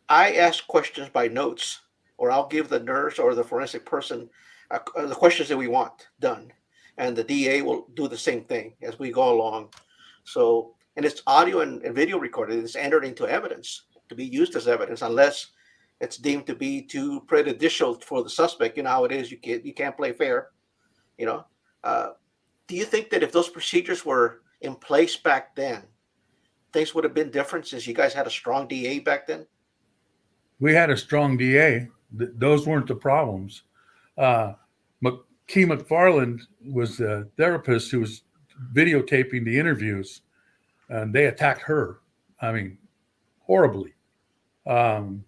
I ask questions by notes, or I'll give the nurse or the forensic person the questions that we want done. And the DA will do the same thing as we go along. So, and it's audio and video recorded. It's entered into evidence to be used as evidence unless it's deemed to be too prejudicial for the suspect. You know how it is. You can't play fair. Do you think that if those procedures were in place back then, things would have been different since you guys had a strong DA back then? We had a strong DA. Those weren't the problems. McFarland was the therapist who was videotaping the interviews, and they attacked her. I mean, horribly. And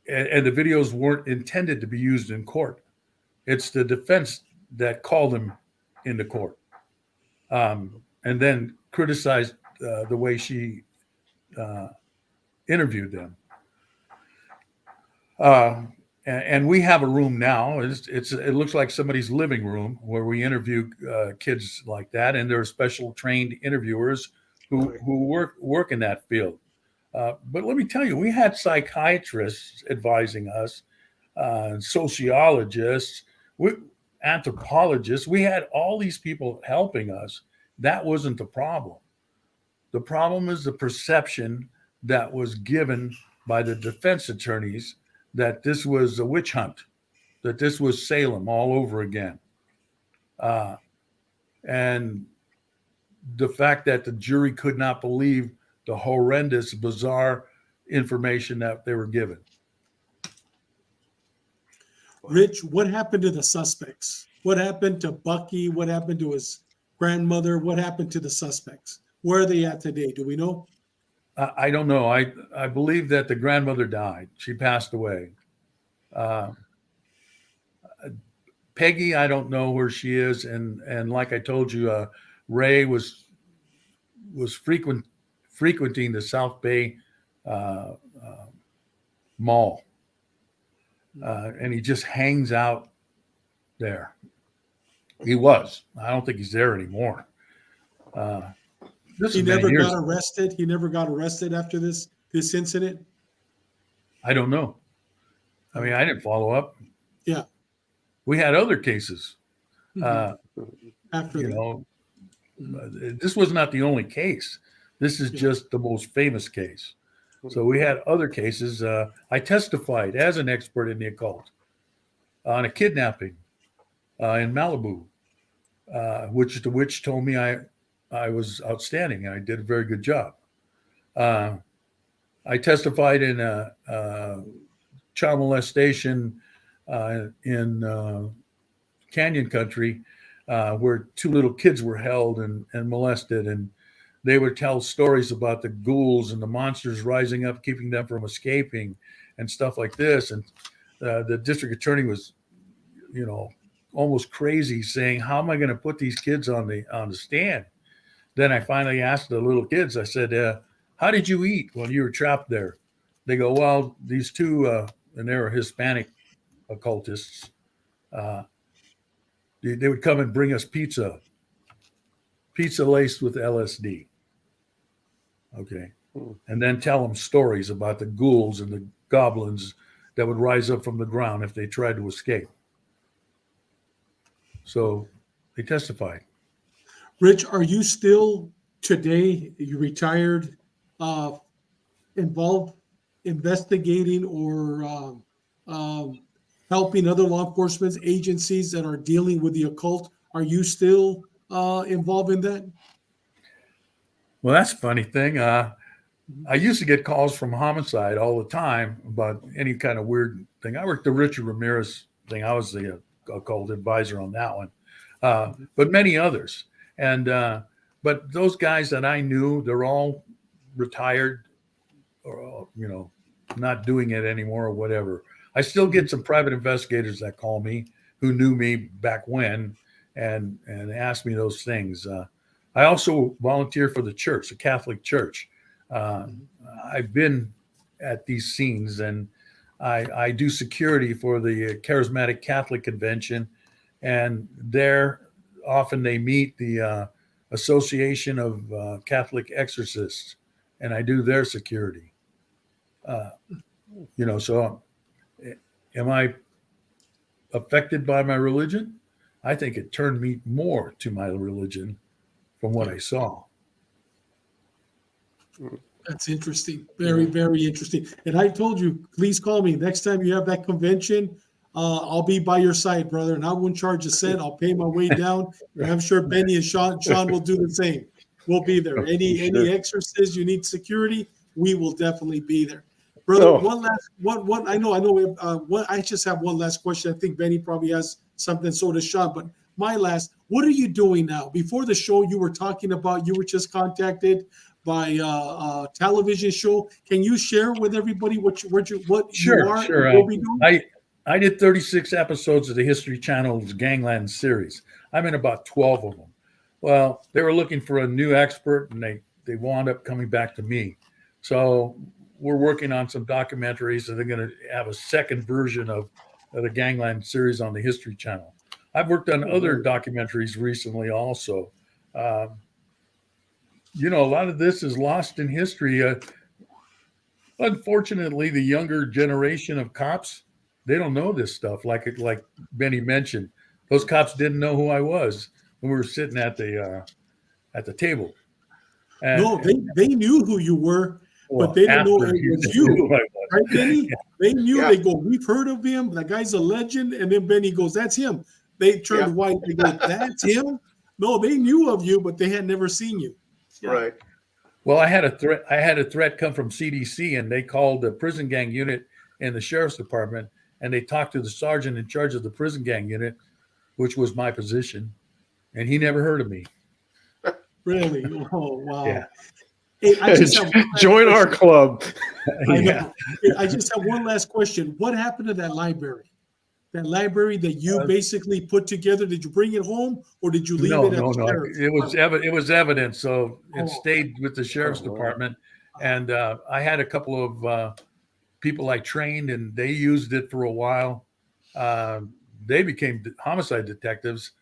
the videos weren't intended to be used in court. It's the defense that called them into court, and then criticized the way she interviewed them. And we have a room now. It looks like somebody's living room where we interview kids like that, and there are special trained interviewers who work in that field. But let me tell you, we had psychiatrists advising us, sociologists, anthropologists. We had all these people helping us. That wasn't the problem. The problem is the perception that was given by the defense attorneys that this was a witch hunt, that this was Salem all over again. And the fact that the jury could not believe the horrendous, bizarre information that they were given. Rich, what happened to the suspects? What happened to Bucky? What happened to his grandmother? What happened to the suspects? Where are they at today? Do we know? I don't know. I believe that the grandmother died. She passed away. Peggy, I don't know where she is. And like I told you, Ray was frequenting the South Bay Mall. And he just hangs out there. He was. I don't think he's there anymore. He never got arrested. He never got arrested after this incident. I don't know. I mean, I didn't follow up. Yeah, we had other cases. after This was not the only case. This is just the most famous case. So we had other cases. I testified as an expert in the occult on a kidnapping in Malibu, which the witch told me I was outstanding and I did a very good job. I testified in a child molestation in Canyon Country where two little kids were held and molested, and they would tell stories about the ghouls and the monsters rising up, keeping them from escaping and stuff like this. And the district attorney was, almost crazy, saying, how am I going to put these kids on the stand? Then I finally asked the little kids, I said, how did you eat when you were trapped there? They go, well, these two, and they were Hispanic occultists, they would come and bring us pizza laced with LSD. Okay. And then tell them stories about the ghouls and the goblins that would rise up from the ground if they tried to escape. So they testified. Rich, are you still today, you retired, involved investigating or helping other law enforcement agencies that are dealing with the occult? Are you still involved in that? Well, that's a funny thing. I used to get calls from homicide all the time about any kind of weird thing. I worked the Richard Ramirez thing. I was the occult advisor on that one, but many others. And but those guys that I knew, they're all retired or, not doing it anymore or whatever. I still get some private investigators that call me who knew me back when and ask me those things. I also volunteer for the church, the Catholic Church. I've been at these scenes, and I do security for the Charismatic Catholic Convention, and there often they meet the Association of Catholic Exorcists, and I do their security. So am I affected by my religion? I think it turned me more to my religion from what I saw. That's interesting. Very, very interesting. And I told you, please call me next time you have that convention. I'll be by your side, brother, and I won't charge a cent. I'll pay my way down. I'm sure Benny and Sean will do the same. We'll be there. Any exorcists you need security, we will definitely be there, brother. One last one. I know. I just have one last question. I think Benny probably has something. So does Sean. But my last. What are you doing now? Before the show, you were talking about you were just contacted by a television show. Can you share with everybody what you are? Sure. Will be doing? I did 36 episodes of the History Channel's Gangland series. I'm in about 12 of them. Well, they were looking for a new expert, and they wound up coming back to me. So we're working on some documentaries, and they're going to have a second version of the Gangland series on the History Channel. I've worked on other documentaries recently also. A lot of this is lost in history. Unfortunately, the younger generation of cops, they don't know this stuff. Like Benny mentioned, those cops didn't know who I was when we were sitting at the table. And, no, they knew who you were, but they didn't know it was you. Right, Benny? Yeah. They knew. Yeah. They go, we've heard of him. That guy's a legend. And then Benny goes, that's him. They turned white. They go, that's him? No, they knew of you, but they had never seen you. Yeah. Right. Well, I had a threat come from CDC, and they called the prison gang unit in the sheriff's department, and they talked to the sergeant in charge of the prison gang unit, which was my position, and he never heard of me. Really? Oh, wow. Yeah. Hey, join our club. I just have one last question. What happened to that library? That library that you basically put together, did you bring it home, or did you leave it at the sheriff's? It was evidence, so it stayed with the sheriff's department. And I had a couple of people I trained, and they used it for a while. They became homicide detectives,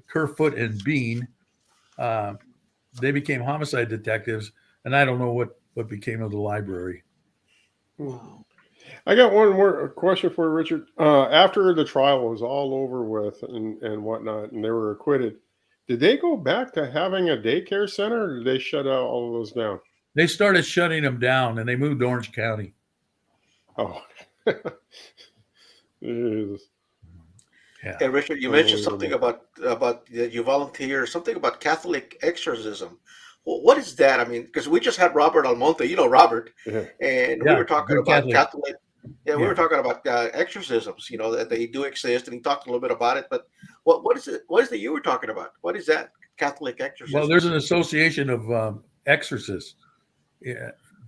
Kerfoot and Bean. They became homicide detectives, and I don't know what became of the library. Wow. I got one more question for you, Richard. After the trial was all over with and whatnot, and they were acquitted, did they go back to having a daycare center, or did they shut out all of those down? They started shutting them down, and they moved to Orange County. Oh. Jesus. Yeah. Hey, Richard, you mentioned something about you volunteer, something about Catholic exorcism. Well, what is that? I mean, because we just had Robert Almonte, Robert, and we were talking about Catholic. We were talking about exorcisms, that they do exist, and he talked a little bit about it. But what is it? What is it you were talking about? What is that Catholic exorcism? Well, there's an association of exorcists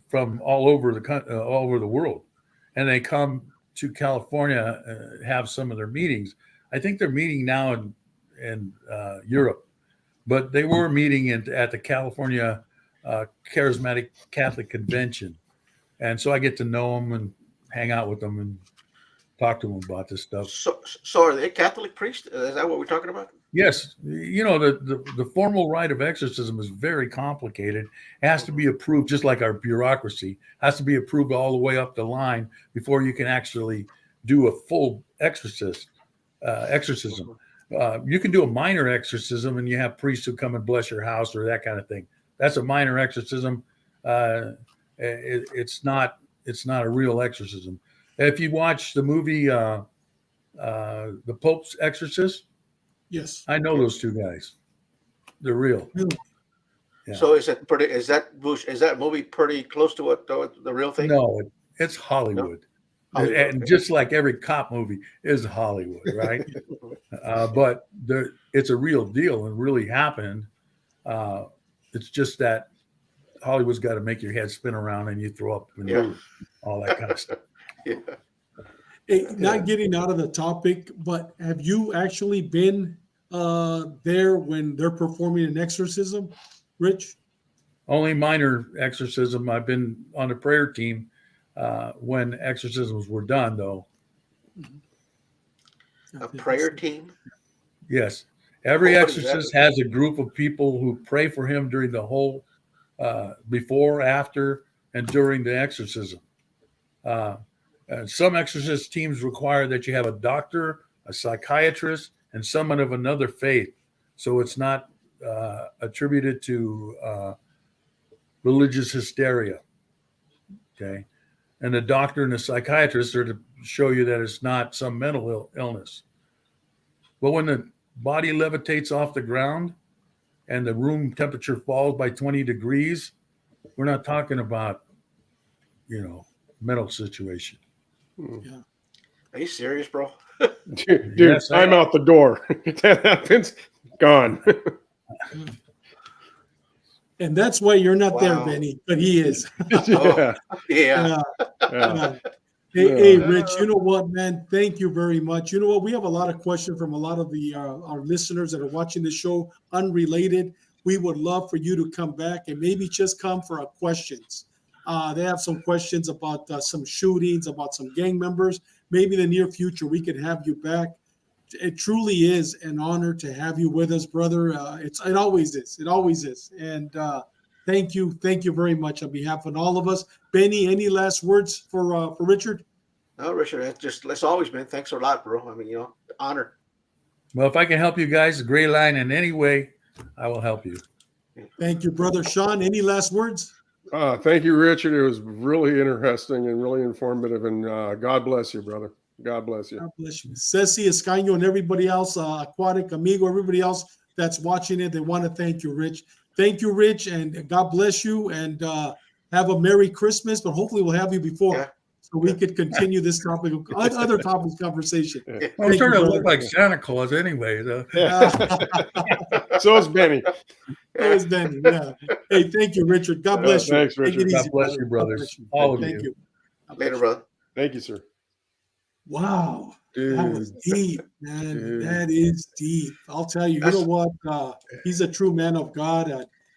from all over the world, and they come to California, have some of their meetings. I think they're meeting now in Europe, but they were meeting at the California Charismatic Catholic Convention, and so I get to know them and hang out with them and talk to them about this stuff. So are they Catholic priests? Is that what we're talking about? Yes. The formal rite of exorcism is very complicated. It has to be approved, just like our bureaucracy. It has to be approved all the way up the line before you can actually do a full exorcism. You can do a minor exorcism, and you have priests who come and bless your house or that kind of thing. That's a minor exorcism. It's not a real exorcism. If you watch the movie The Pope's Exorcist, yes, I know those two guys. They're real. Yeah. So is that movie pretty close to what the real thing? No, it's Hollywood. No? And just like every cop movie is Hollywood, right? But it's a real deal and really happened. It's just that Hollywood's got to make your head spin around and you throw up and all that kind of stuff. Yeah. Hey, not getting out of the topic, but have you actually been there when they're performing an exorcism, Rich? Only minor exorcism. I've been on the prayer team when exorcisms were done, though. A prayer team? Yes. Every exorcist has a group of people who pray for him during the whole before, after, and during the exorcism. Some exorcist teams require that you have a doctor, a psychiatrist, and someone of another faith. So it's not attributed to religious hysteria. Okay. And the doctor and the psychiatrist are to show you that it's not some mental illness. But when the body levitates off the ground and the room temperature falls by 20 degrees, we're not talking about, mental situation. Yeah. Are you serious, bro? Dude, yes, I'm out the door. If that happens, gone. And that's why you're not there, Benny, but he is. Yeah. Hey, Rich, you know what, man? Thank you very much. You know what? We have a lot of questions from a lot of the our listeners that are watching the show, unrelated. We would love for you to come back and maybe just come for our questions. They have some questions about some shootings, about some gang members. Maybe in the near future we could have you back. It truly is an honor to have you with us, brother. It always is. It always is. And thank you very much on behalf of all of us. Benny, any last words for Richard? No, Richard, that's always been. Thanks a lot, bro. I mean, honor. Well, if I can help you guys, the Gray Line in any way, I will help you. Thank you, brother. Sean, any last words? Thank you, Richard. It was really interesting and really informative. And God bless you, brother. God bless you. God bless you. Ceci, Escaño, and everybody else, Aquatic, Amigo, everybody else that's watching it, they want to thank you, Rich. Thank you, Rich, and God bless you, and have a Merry Christmas, but hopefully we'll have you before so we could continue this topic, other topics conversation. Yeah. Well, I'm starting to look like Santa Claus anyway. So is Benny. So is Benny, yeah. Hey, thank you, Richard. God bless you. Thanks, Richard. God bless you, brothers. All of you. Thank you. Later, brother. Thank you, sir. Wow. Dude, that was deep, man. dude. That is deep. I'll tell you, you know what? He's a true man of God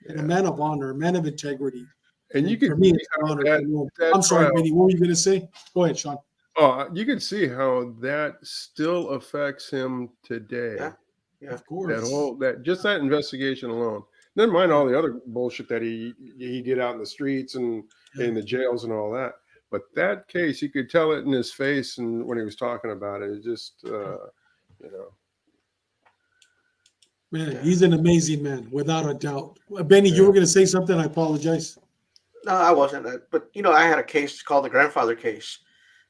and a man of honor, a man of integrity. And you For can me, see it's an how honor. that I'm sorry, trial- Benny. What were you going to say? Go ahead, Sean. Oh, you can see how that still affects him today. Yeah. Of course. That investigation alone. Never mind all the other bullshit that he did out in the streets and in the jails and all that. But that case, you could tell it in his face and when he was talking about it. It just, Man, he's an amazing man, without a doubt. Benny, you were going to say something. I apologize. No, I wasn't. But I had a case called the grandfather case.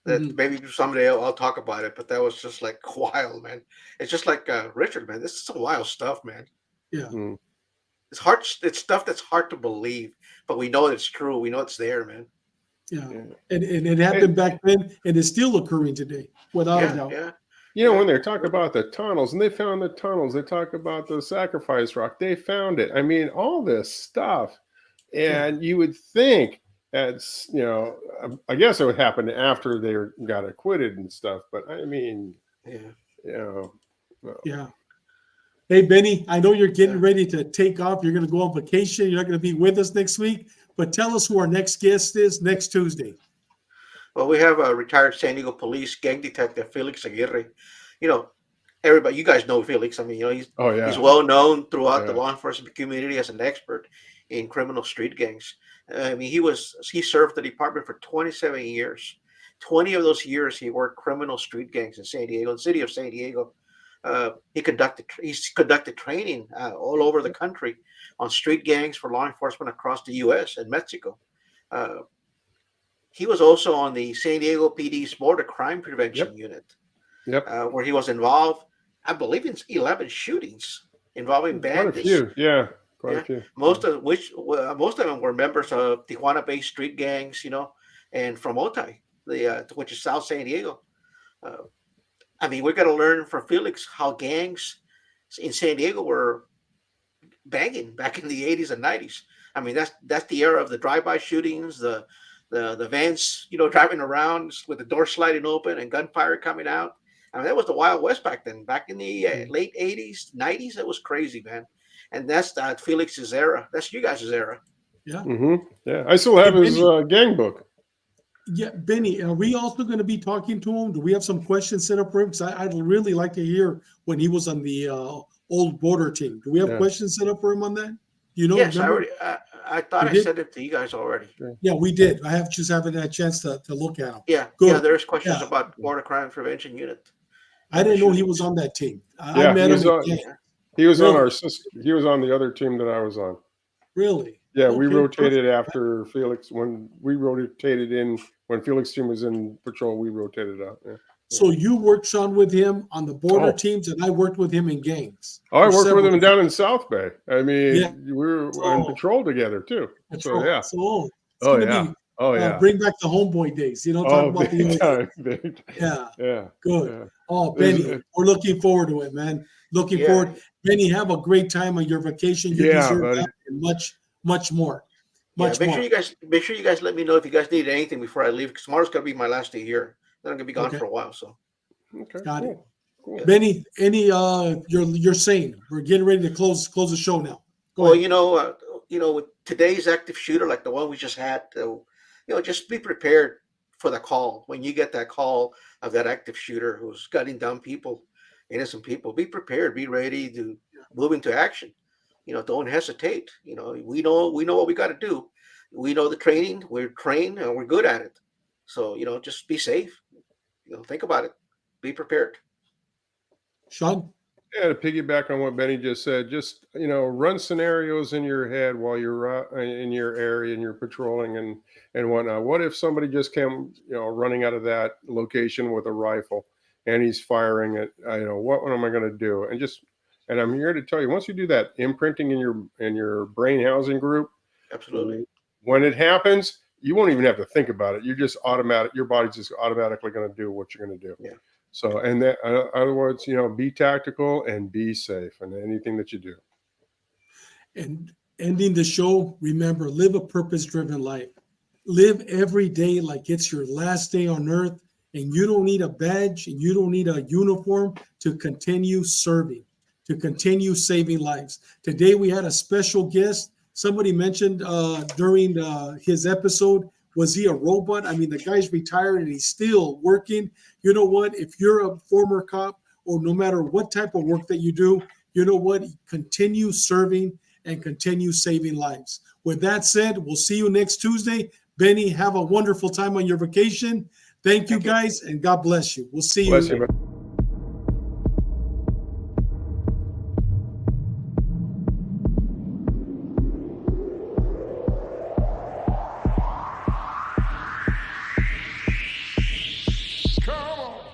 That maybe someday I'll talk about it. But that was just like wild, man. It's just like Richard, man. This is some wild stuff, man. Yeah. It's hard. It's stuff that's hard to believe, but we know it's true. We know it's there, man. Yeah. And it happened back then, and it's still occurring today, without a doubt. Yeah. When they talk about the tunnels, and they found the tunnels, they talk about the sacrifice rock, they found it. I mean, all this stuff. And you would think that's, I guess it would happen after they got acquitted and stuff. But I mean, Yeah. Hey, Benny, I know you're getting ready to take off. You're going to go on vacation. You're not going to be with us next week. But tell us who our next guest is next Tuesday. Well, we have a retired San Diego police gang detective, Felix Aguirre. Everybody, you guys know Felix. I mean, he's well known throughout the law enforcement community as an expert in criminal street gangs. I mean, he served the department for 27 years. 20 of those years, he worked criminal street gangs in San Diego, the city of San Diego. He's conducted training all over the country on street gangs for law enforcement across the U.S. and Mexico. He was also on the San Diego PD's border crime prevention unit, where he was involved, I believe, in 11 shootings involving bandits. Quite a few. Most of them were members of Tijuana-based street gangs, and from Otay, which is South San Diego. I mean, we got to learn from Felix how gangs in San Diego were banging back in the 80s and 90s. I mean, that's the era of the drive-by shootings, the vans, driving around with the door sliding open and gunfire coming out. I mean, that was the Wild West back then. Back in the late 80s, 90s, it was crazy, man. And that's Felix's era. That's you guys' era. Yeah. Yeah. I still have his gang book. Yeah, Benny, are we also going to be talking to him? Do we have some questions set up for him? Because I'd really like to hear when he was on the old border team. Do we have questions set up for him on that? Yes, remember? I thought I sent it to you guys already. Yeah, we did. I just haven't had a chance to look at them. Yeah, good. Yeah, there's questions about border crime prevention unit. I didn't know he was on that team. I met him. He was on our system. He was on the other team that I was on. Really? Yeah, we rotated after Felix. When we rotated in, when Felix team was in patrol, we rotated out. Yeah. So you worked, Sean, with him on the border teams, and I worked with him in gangs. Oh, I worked with him down in South Bay. I mean, we were on patrol together too. Patrol. So yeah. So bring back the homeboy days. Talk about the time. Yeah. Good. Yeah. Oh, Benny, we're looking forward to it, man. Looking forward. Benny, have a great time on your vacation. You deserve that and much, much more. much make more. sure you guys let me know if you guys need anything before I leave, because tomorrow's gonna be my last day here. Then I'm gonna be gone for a while. So Okay. Got it. Cool. Benny, you're saying we're getting ready to close the show now. Go well, ahead. with today's active shooter like the one we just had, just be prepared for the call. When you get that call of that active shooter who's gunning down people, innocent people, be prepared, be ready to move into action. Don't hesitate. We know what we got to do. We know the training. We're trained and we're good at it. So just be safe. Think about it. Be prepared. Sean? Yeah, to piggyback on what Benny just said, just run scenarios in your head while you're in your area and you're patrolling and whatnot. What if somebody just came running out of that location with a rifle and he's firing it? What am I going to do? And I'm here to tell you, once you do that imprinting in your brain housing group, absolutely, when it happens, you won't even have to think about it. You're just automatic. Your body's just automatically going to do what you're going to do. Yeah. So, and that, other words, be tactical and be safe in anything that you do. And ending the show, remember, live a purpose-driven life. Live every day like it's your last day on earth, and you don't need a badge and you don't need a uniform to continue serving, to continue saving lives. Today we had a special guest. Somebody mentioned during his episode, was he a robot? I mean, the guy's retired and he's still working. You know what? If you're a former cop, or no matter what type of work that you do, you know what? Continue serving and continue saving lives. With that said, we'll see you next Tuesday. Benny, have a wonderful time on your vacation. Thank you guys, and God bless you. We'll see you. Bless you. Come on.